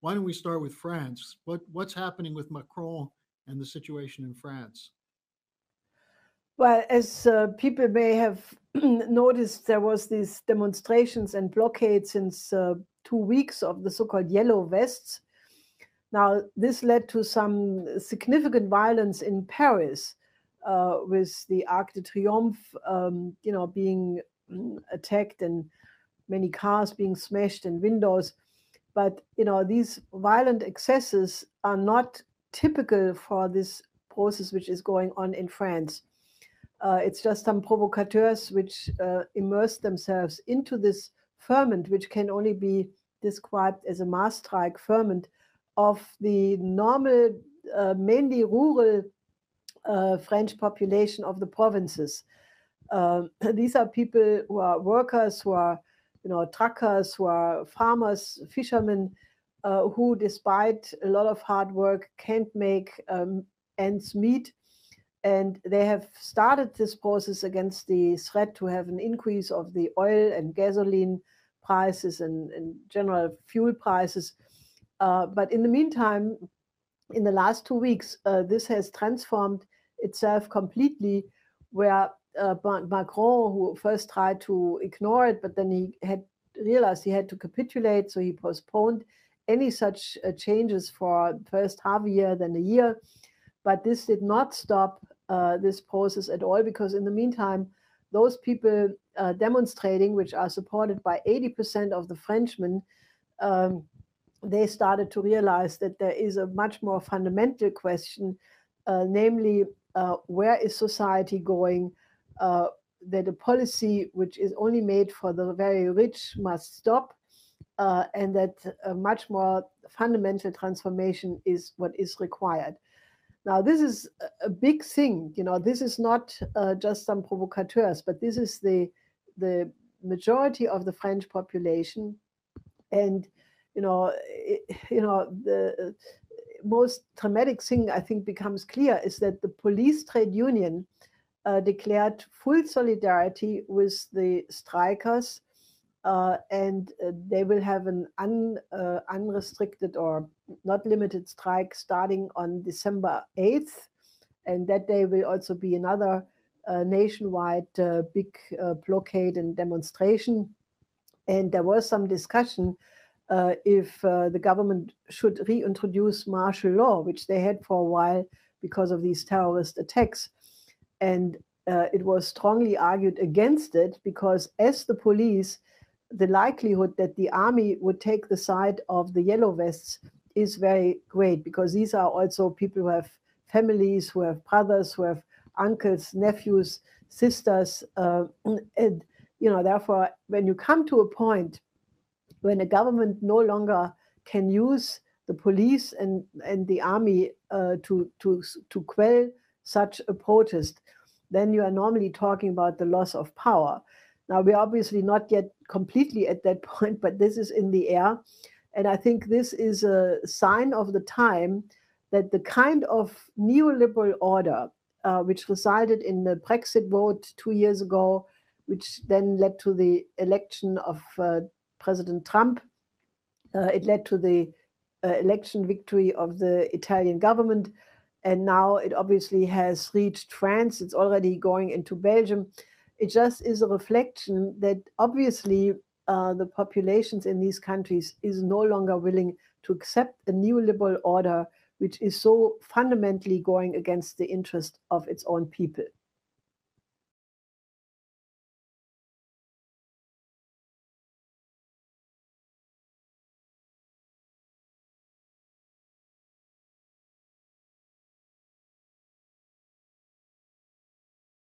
Why don't we start with France? What's happening with Macron and the situation in France? Well, as people may have noticed, there was these demonstrations and blockades since 2 weeks of the so-called yellow vests. Now, this led to some significant violence in Paris, with the Arc de Triomphe, being attacked and many cars being smashed and windows. But these violent excesses are not typical for this process which is going on in France. It's just some provocateurs which immerse themselves into this ferment, which can only be described as a mass strike ferment of the normal, mainly rural French population of the provinces. These are people who are workers, who are truckers, who are farmers, fishermen, who, despite a lot of hard work, can't make ends meet. And they have started this process against the threat to have an increase of the oil and gasoline prices and general fuel prices. But in the meantime, in the last 2 weeks, this has transformed itself completely, where Macron, who first tried to ignore it, but then he had realized he had to capitulate, so he postponed any such changes for first half a year, then a year. But this did not stop this process at all, because in the meantime, those people demonstrating, which are supported by 80% of the Frenchmen, they started to realize that there is a much more fundamental question, namely, where is society going? That a policy which is only made for the very rich must stop, and that a much more fundamental transformation is what is required. Now, this is a big thing. This is not just some provocateurs, but this is the majority of the French population. And the most dramatic thing I think becomes clear is that the police trade union declared full solidarity with the strikers, and they will have an unrestricted or not limited strike starting on December 8th. And that day will also be another nationwide big blockade and demonstration. And there was some discussion if the government should reintroduce martial law, which they had for a while because of these terrorist attacks. And it was strongly argued against it, because as the police, the likelihood that the army would take the side of the yellow vests is very great, because these are also people who have families, who have brothers, who have uncles, nephews, sisters. And, therefore, when you come to a point when a government no longer can use the police and the army to quell such a protest, then you are normally talking about the loss of power. Now, we're obviously not yet completely at that point, but this is in the air. And I think this is a sign of the time that the kind of neoliberal order, which resulted in the Brexit vote 2 years ago, which then led to the election of President Trump, it led to the election victory of the Italian government. And now it obviously has reached France. It's already going into Belgium. It just is a reflection that obviously the populations in these countries is no longer willing to accept a neoliberal order which is so fundamentally going against the interest of its own people.